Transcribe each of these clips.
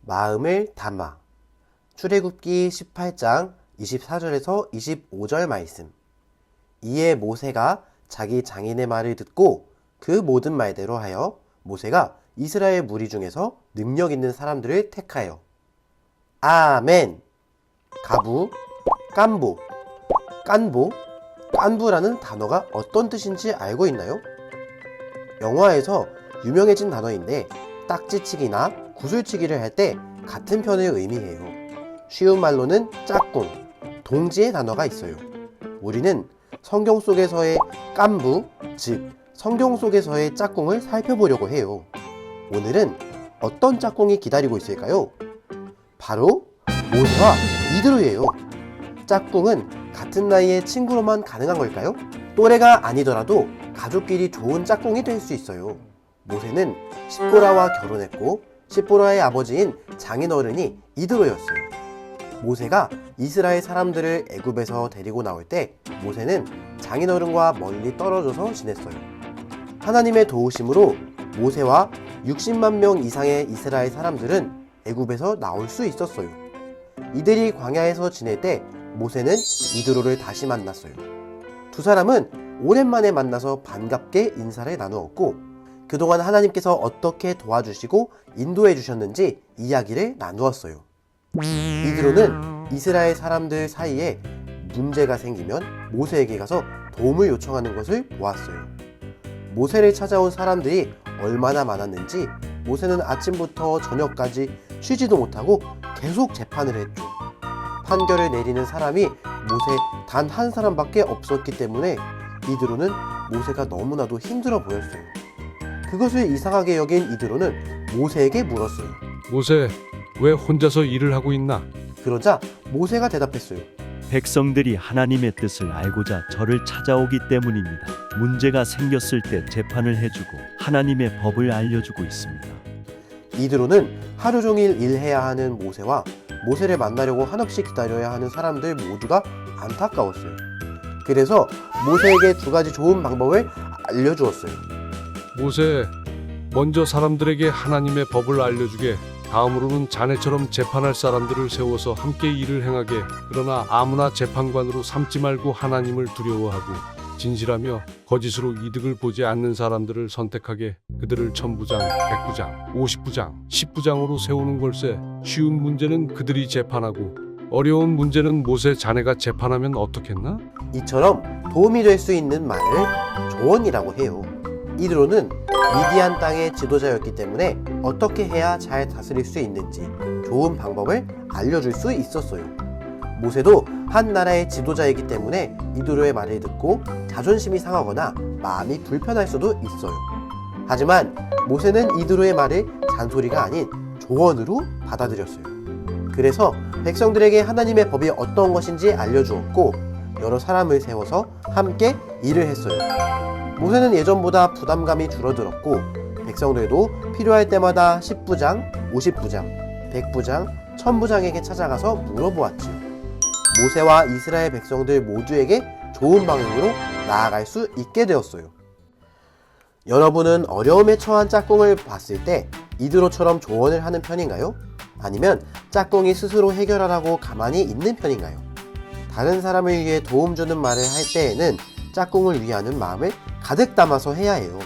마음을 담아. 출애굽기 18장 24절에서 25절 말씀. 이에 모세가 자기 장인의 말을 듣고 그 모든 말대로 하여 모세가 이스라엘 무리 중에서 능력 있는 사람들을 택하여. 아멘. 가부, 깐부, 깐부라는 단어가 어떤 뜻인지 알고 있나요? 영화에서 유명해진 단어인데 딱지치기나 구슬치기를 할 때 같은 편을 의미해요. 쉬운 말로는 짝꿍, 동지의 단어가 있어요. 우리는 성경 속에서의 깐부, 즉 성경 속에서의 짝꿍을 살펴보려고 해요. 오늘은 어떤 짝꿍이 기다리고 있을까요? 바로 모세와 이드로예요. 짝꿍은 같은 나이의 친구로만 가능한 걸까요? 또래가 아니더라도 가족끼리 좋은 짝꿍이 될 수 있어요. 모세는 십보라와 결혼했고 십보라의 아버지인 장인어른이 이드로였어요. 모세가 이스라엘 사람들을 애굽에서 데리고 나올 때 모세는 장인어른과 멀리 떨어져서 지냈어요. 하나님의 도우심으로 모세와 60만 명 이상의 이스라엘 사람들은 애굽에서 나올 수 있었어요. 이들이 광야에서 지낼 때 모세는 이드로를 다시 만났어요. 두 사람은 오랜만에 만나서 반갑게 인사를 나누었고 그동안 하나님께서 어떻게 도와주시고 인도해 주셨는지 이야기를 나누었어요. 이드로는 이스라엘 사람들 사이에 문제가 생기면 모세에게 가서 도움을 요청하는 것을 보았어요. 모세를 찾아온 사람들이 얼마나 많았는지 모세는 아침부터 저녁까지 쉬지도 못하고 계속 재판을 했죠. 판결을 내리는 사람이 모세 단 한 사람밖에 없었기 때문에 이드로는 모세가 너무나도 힘들어 보였어요. 그것을 이상하게 여긴 이드로는 모세에게 물었어요. 모세, 왜 혼자서 일을 하고 있나? 그러자 모세가 대답했어요. 백성들이 하나님의 뜻을 알고자 저를 찾아오기 때문입니다. 문제가 생겼을 때 재판을 해주고 하나님의 법을 알려주고 있습니다. 이드로는 하루 종일 일해야 하는 모세와 모세를 만나려고 한없이 기다려야 하는 사람들 모두가 안타까웠어요. 그래서 모세에게 두 가지 좋은 방법을 알려주었어요. 모세, 먼저 사람들에게 하나님의 법을 알려주게. 다음으로는 자네처럼 재판할 사람들을 세워서 함께 일을 행하게. 그러나 아무나 재판관으로 삼지 말고 하나님을 두려워하고 진실하며 거짓으로 이득을 보지 않는 사람들을 선택하게. 그들을 1000부장, 100부장, 50부장, 10부장으로 세우는 걸세. 쉬운 문제는 그들이 재판하고 어려운 문제는 모세 자네가 재판하면 어떻겠나? 이처럼 도움이 될 수 있는 말을 조언이라고 해요. 이드로는 미디안 땅의 지도자였기 때문에 어떻게 해야 잘 다스릴 수 있는지 좋은 방법을 알려줄 수 있었어요. 모세도 한 나라의 지도자이기 때문에 이드로의 말을 듣고 자존심이 상하거나 마음이 불편할 수도 있어요. 하지만 모세는 이드로의 말을 잔소리가 아닌 조언으로 받아들였어요. 그래서 백성들에게 하나님의 법이 어떤 것인지 알려주었고 여러 사람을 세워서 함께 일을 했어요. 모세는 예전보다 부담감이 줄어들었고 백성들도 필요할 때마다 10부장, 50부장, 100부장, 1000부장에게 찾아가서 물어보았지요. 모세와 이스라엘 백성들 모두에게 좋은 방향으로 나아갈 수 있게 되었어요. 여러분은 어려움에 처한 짝꿍을 봤을 때 이드로처럼 조언을 하는 편인가요? 아니면 짝꿍이 스스로 해결하라고 가만히 있는 편인가요? 다른 사람을 위해 도움 주는 말을 할 때에는 짝꿍을 위하는 마음을 가득 담아서 해야 해요.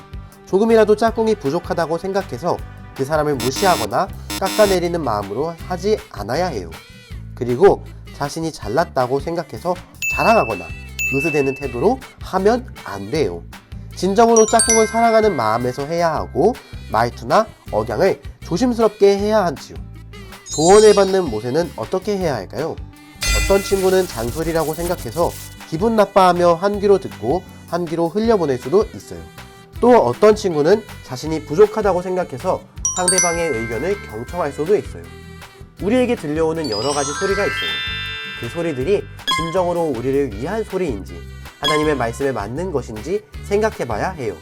조금이라도 짝꿍이 부족하다고 생각해서 그 사람을 무시하거나 깎아내리는 마음으로 하지 않아야 해요. 그리고 자신이 잘났다고 생각해서 자랑하거나 으스대는 태도로 하면 안 돼요. 진정으로 짝꿍을 사랑하는 마음에서 해야 하고 말투나 억양을 조심스럽게 해야 하지요. 조언을 받는 모세는 어떻게 해야 할까요? 어떤 친구는 잔소리라고 생각해서 기분 나빠하며 한 귀로 듣고 한 귀로 흘려보낼 수도 있어요. 또 어떤 친구는 자신이 부족하다고 생각해서 상대방의 의견을 경청할 수도 있어요. 우리에게 들려오는 여러 가지 소리가 있어요. 그 소리들이 진정으로 우리를 위한 소리인지 하나님의 말씀에 맞는 것인지 생각해봐야 해요.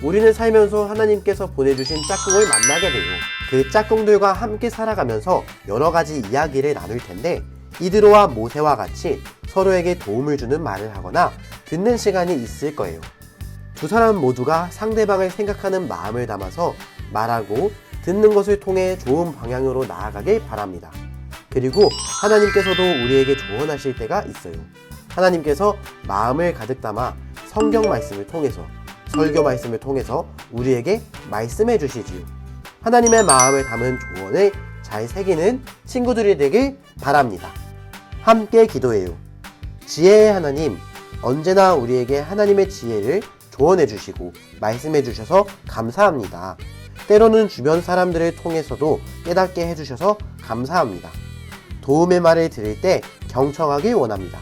우리는 살면서 하나님께서 보내주신 짝꿍을 만나게 돼요. 그 짝꿍들과 함께 살아가면서 여러 가지 이야기를 나눌 텐데 이드로와 모세와 같이 서로에게 도움을 주는 말을 하거나 듣는 시간이 있을 거예요. 두 사람 모두가 상대방을 생각하는 마음을 담아서 말하고 듣는 것을 통해 좋은 방향으로 나아가길 바랍니다. 그리고 하나님께서도 우리에게 조언하실 때가 있어요. 하나님께서 마음을 가득 담아 성경 말씀을 통해서, 설교 말씀을 통해서 우리에게 말씀해 주시지요. 하나님의 마음을 담은 조언을 잘 새기는 친구들이 되길 바랍니다. 함께 기도해요. 지혜의 하나님, 언제나 우리에게 하나님의 지혜를 조언해 주시고 말씀해 주셔서 감사합니다. 때로는 주변 사람들을 통해서도 깨닫게 해주셔서 감사합니다. 도움의 말을 들을 때 경청하길 원합니다.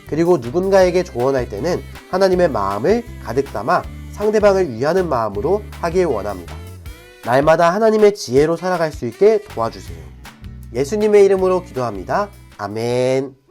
그리고 누군가에게 조언할 때는 하나님의 마음을 가득 담아 상대방을 위하는 마음으로 하길 원합니다. 날마다 하나님의 지혜로 살아갈 수 있게 도와주세요. 예수님의 이름으로 기도합니다. 아멘.